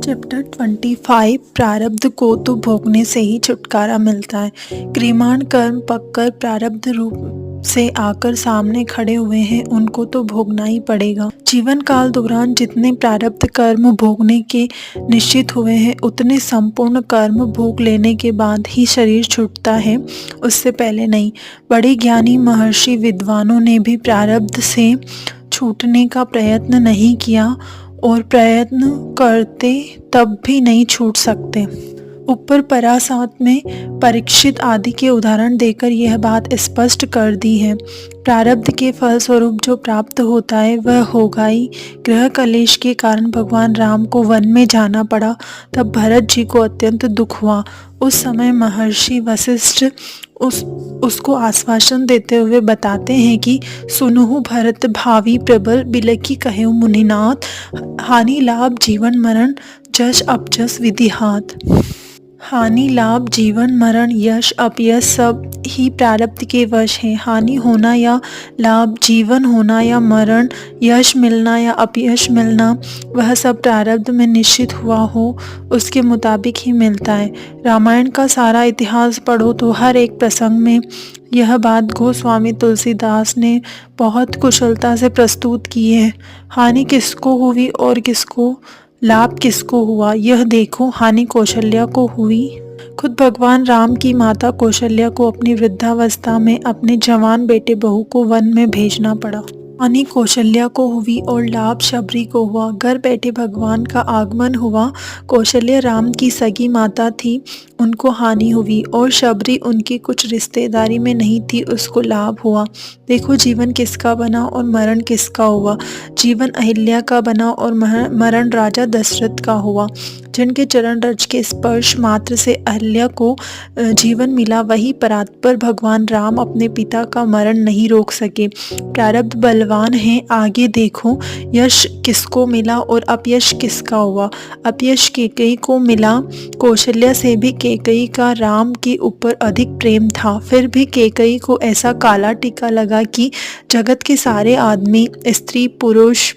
Chapter 25 प्रारब्ध को तो भोगने से ही छुटकारा मिलता है। क्रियमाण कर्म पककर प्रारब्ध रूप से आकर सामने खड़े हुए हैं, उनको तो भोगना ही पड़ेगा। जीवन काल दौरान जितने प्रारब्ध कर्म भोगने के निश्चित हुए हैं, उतने संपूर्ण कर्म भोग लेने के बाद ही शरीर छूटता है, उससे पहले नहीं। बड़े ज्ञानी महर्षि विद्वानों ने भी प्रारब्ध से छूटने का प्रयत्न नहीं किया और प्रयत्न करते तब भी नहीं छूट सकते। ऊपर परासात में परीक्षित आदि के उदाहरण देकर यह बात स्पष्ट कर दी है। प्रारब्ध के फलस्वरूप जो प्राप्त होता है वह होगा ही। गृह कलेश के कारण भगवान राम को वन में जाना पड़ा, तब भरत जी को अत्यंत दुख हुआ। उस समय महर्षि वशिष्ठ उसको आश्वासन देते हुए बताते हैं कि सुनहु भरत भावी प्रबल बिलखी कहेउ मुनिनाथ, हानि लाभ जीवन मरण जस अपजस विधिहात। हानि लाभ जीवन मरण यश अपयश सब ही प्रारब्ध के वश हैं। हानि होना या लाभ, जीवन होना या मरण, यश मिलना या अपयश मिलना, वह सब प्रारब्ध में निश्चित हुआ हो उसके मुताबिक ही मिलता है। रामायण का सारा इतिहास पढ़ो तो हर एक प्रसंग में यह बात गोस्वामी तुलसीदास ने बहुत कुशलता से प्रस्तुत की है। हानि किसको हुई और किसको लाभ किसको हुआ, यह देखो। हानि कौशल्या को हुई। खुद भगवान राम की माता कौशल्या को अपनी वृद्धावस्था में अपने जवान बेटे बहू को वन में भेजना पड़ा। हानि कौशल्या को हुई और लाभ शबरी को हुआ। घर बैठे भगवान का आगमन हुआ। कौशल्या राम की सगी माता थी, उनको हानि हुई, और शबरी उनकी कुछ रिश्तेदारी में नहीं थी, उसको लाभ हुआ। देखो जीवन किसका बना और मरण किसका हुआ। जीवन अहिल्या का बना और मरण राजा दशरथ का हुआ। जिनके चरण रज के स्पर्श मात्र से अहिल्या को जीवन मिला, वही परात्पर भगवान राम अपने पिता का मरण नहीं रोक सके। प्रारब्ध बलवान है, आगे देखो। यश किसको मिला और अपयश किसका हुआ। अपयश कैकेयी को मिला। कौशल्या से भी कैकेयी का राम के ऊपर अधिक प्रेम था, फिर भी कैकेयी को ऐसा काला टीका लगा कि जगत के सारे आदमी, स्त्री पुरुष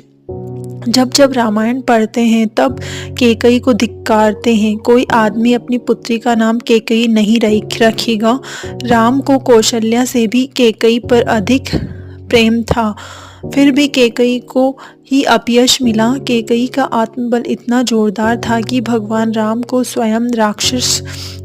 जब जब रामायण पढ़ते हैं तब कैकेयी को धिक्कारते हैं। कोई आदमी अपनी पुत्री का नाम कैकेयी नहीं रखेगा। राम को कौशल्या से भी कैकेयी पर अधिक प्रेम था, फिर भी कैकेयी को ही अपयश मिला। कैकेयी का आत्मबल इतना जोरदार था कि भगवान राम को स्वयं राक्षस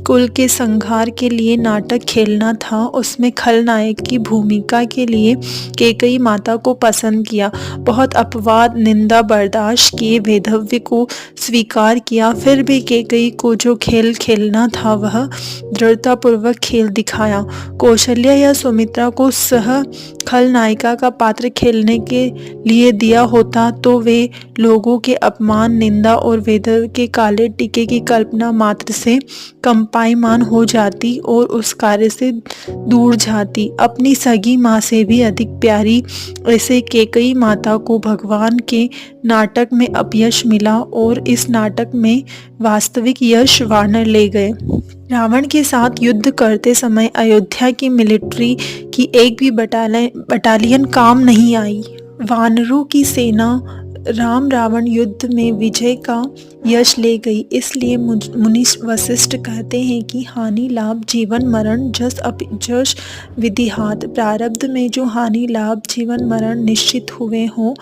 कुल के संहार के लिए नाटक खेलना था। उसमें खलनायक की भूमिका के लिए कैकेयी माता को पसंद किया। बहुत अपवाद निंदा बर्दाश्त किए, वैधव्य को स्वीकार किया, फिर भी कैकेयी को जो खेल खेलना था वह दृढ़तापूर्वक खेल दिखाया। कौशल्या या सुमित्रा को सह खलनायिका का पात्र खेलने के लिए दिया होता तो वे लोगों के अपमान, निंदा और वैधव्य के काले टीके की कल्पना मात्र से कंपायमान हो जाती और उस कार्य से दूर जाती। अपनी सगी माँ से भी अधिक प्यारी ऐसे कैकेयी माता को भगवान के नाटक में अपयश मिला और इस नाटक में वास्तविक यश वानर ले गए। रावण के साथ युद्ध करते समय अयोध्या की मिलिट्री की एक भी बटालियन काम नहीं आई। वानरों की सेना राम रावण युद्ध में विजय का यश ले गई। इसलिए मुनि वशिष्ठ कहते हैं कि हानि लाभ जीवन मरण जस अपजस विधिहात। प्रारब्ध में जो हानि लाभ जीवन मरण निश्चित हुए हों,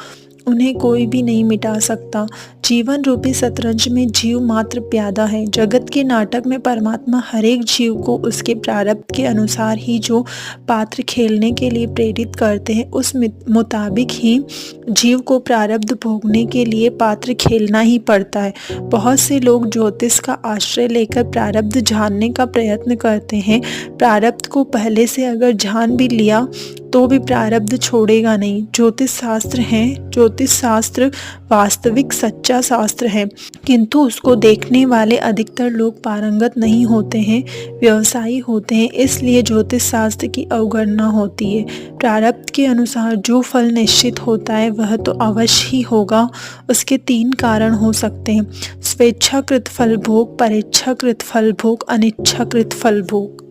उन्हें कोई भी नहीं मिटा सकता। जीवन रूपी शतरंज में जीव मात्र प्यादा है। जगत के नाटक में परमात्मा हरेक जीव को उसके प्रारब्ध के अनुसार ही जो पात्र खेलने के लिए प्रेरित करते हैं, उस मुताबिक ही जीव को प्रारब्ध भोगने के लिए पात्र खेलना ही पड़ता है। बहुत से लोग ज्योतिष का आश्रय लेकर प्रारब्ध जानने का प्रयत्न करते हैं। प्रारब्ध को पहले से अगर जान भी लिया तो भी प्रारब्ध छोड़ेगा नहीं। ज्योतिष शास्त्र है, ज्योतिष शास्त्र वास्तविक सच्चा शास्त्र है, किंतु उसको देखने वाले अधिकतर लोग पारंगत नहीं होते हैं, व्यवसायी होते हैं, इसलिए ज्योतिष शास्त्र की अवगणना होती है। प्रारब्ध के अनुसार जो फल निश्चित होता है वह तो अवश्य ही होगा। उसके 3 कारण हो सकते हैं: स्वेच्छाकृत फल भोग, परेच्छाकृत फल भोग, अनिच्छाकृत फल भोग।